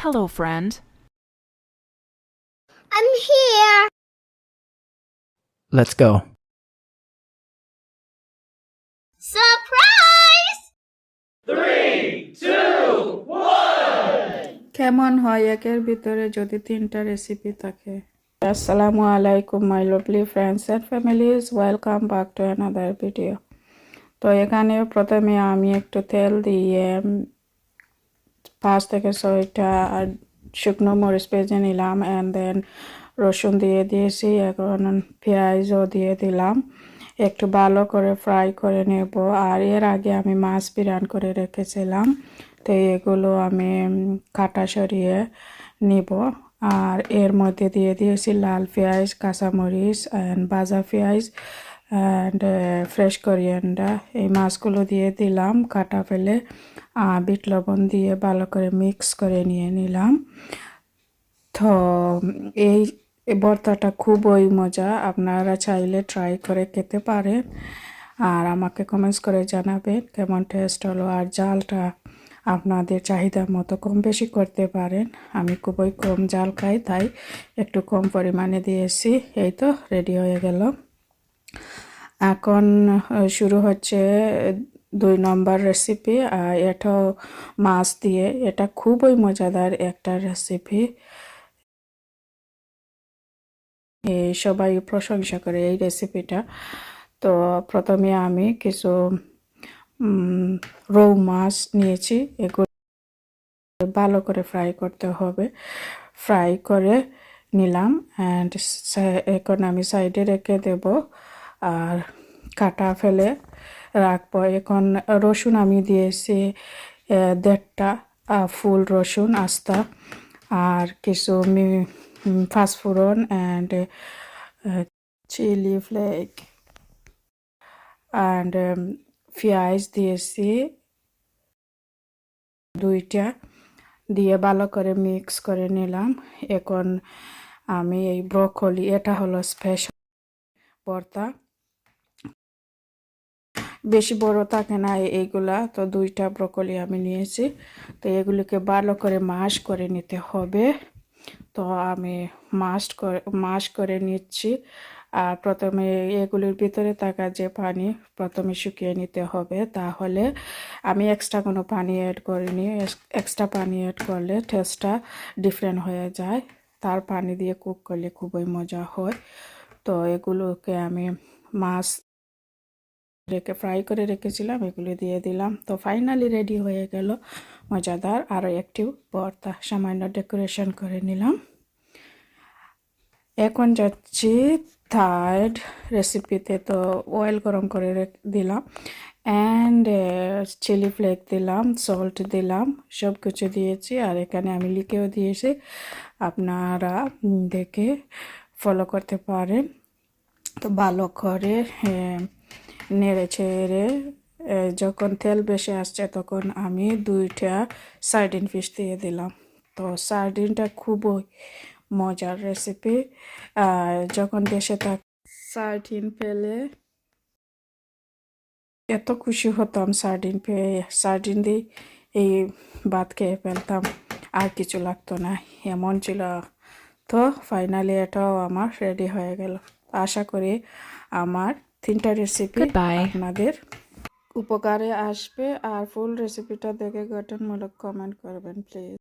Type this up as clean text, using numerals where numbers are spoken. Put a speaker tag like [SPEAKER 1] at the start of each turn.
[SPEAKER 1] Hello, friend.
[SPEAKER 2] I'm here.
[SPEAKER 3] Let's go.
[SPEAKER 2] Surprise!
[SPEAKER 4] কেমন হয় একের ভিতরে যদি 3টা রেসিপি থাকে। আসসালামু আলাইকুম my lovely friends and families, welcome back to another video. তো এখানে প্রথমে আমি একটু তেল দিয়ে 5 থেকে 6টা শুকনো মরিচ ভেজে নিলাম, অ্যান্ড দেন রসুন দিয়ে দিয়েছি, এখন পেঁয়াজও দিয়ে দিলাম, একটু ভালো করে ফ্রাই করে নেব। আর এর আগে আমি মাছ বিরান করে রেখেছিলাম, তো এগুলো আমি কাটা সরিয়ে নিব। আর এর মধ্যে দিয়ে দিয়েছি লাল পেঁয়াজ, কাঁচামরিচ অ্যান্ড ভাজা পেঁয়াজ অ্যান্ড ফ্রেশ কোরিয়ান্ডার। এই মাছগুলো দিয়ে দিলাম কাটা ফেলে, বিট লবণ দিয়ে ভালো করে মিক্স করে নিয়ে নিলাম। তো এই ভর্তাটা খুবই মজা, আপনারা চাইলে ট্রাই করে খেতে পারেন আর আমাকে কমেন্টস করে জানাবেন কেমন টেস্ট হলো। আর জালটা আপনাদের চাহিদা মতো কম বেশি করতে পারেন, আমি খুবই কম জাল খাই তাই একটু কম পরিমাণে দিয়েছি। এই তো রেডি হয়ে গেল। এখন শুরু হচ্ছে 2 নম্বর রেসিপি, এটাও মাছ দিয়ে, এটা খুবই মজাদার একটা রেসিপি, সবাই প্রশংসা করে এই রেসিপিটা। তো প্রথমে আমি কিছু রৌ মাছ নিয়েছি, এগুলো ভালো করে ফ্রাই করতে হবে। ফ্রাই করে নিলাম অ্যান্ড এখন আমি সাইডে রেখে দেব আর কাটা ফেলে রাখবো। এখন রসুন আমি দিয়েছি 1.5টা ফুল রসুন আস্তা, আর কিছু পাঁচফোড়ন অ্যান্ড চিলি ফ্লেক অ্যান্ড পেঁয়াজ দিয়েছি 2টা, দিয়ে ভালো করে মিক্স করে নিলাম। এখন আমি এই ব্রোকলি, এটা হলো স্পেশাল ভর্তা, বেশি বড় থাকে না এইগুলা, তো 2টা ব্রোকলি আমি নিয়েছি। তো এগুলিকে ভালো করে ম্যাশ করে নিতে হবে। তো আমি ম্যাশ করে নিচ্ছি। আর প্রথমে এগুলির ভিতরে থাকা যে পানি প্রথমে শুকিয়ে নিতে হবে, তাহলে আমি এক্সট্রা কোনো পানি অ্যাড করিনি। এক্সট্রা পানি অ্যাড করলে টেস্টটা ডিফারেন্ট হয়ে যায়, তার পানি দিয়ে কুক করলে খুবই মজা হয়। তো এগুলোকে আমি মাছ ফ্রাই করে রেখেছিলাম, এগুলো দিয়ে দিলাম। তো ফাইনালি রেডি হয়ে গেল মজাদার আরও একটি ভর্তা, সামান্য ডেকোরেশন করে নিলাম। এখন যাচ্ছি থার্ড রেসিপিতে। তো অয়েল গরম করে দিলাম অ্যান্ড চিলি ফ্লেক দিলাম, সল্ট দিলাম, সব কিছু দিয়েছি। আর এখানে আমি লিখেও দিয়েছি, আপনারা দেখে ফলো করতে পারেন। তো ভালো করে নেড়ে ছেড়ে যখন তেল বেশি আসছে তখন আমি 2টা সার্ডিন ফিশ দিয়ে দিলাম। তো সার্ডিনটা খুবই মজার রেসিপি, যখন দেশে সার্ডিন পেলে এত খুশি হতাম, সার্ডিন পেয়ে সার্ডিন দিয়ে এই ভাত খেয়ে ফেলতাম, আর কিছু লাগতো না, এমন ছিল। তো ফাইনালি এটাও আমার রেডি হয়ে গেল। আশা করি আমার 3টা রেসিপি আপনাদের উপকারে আসবে। আর ফুল রেসিপিটা দেখে গঠনমূলক কমেন্ট করবেন প্লিজ।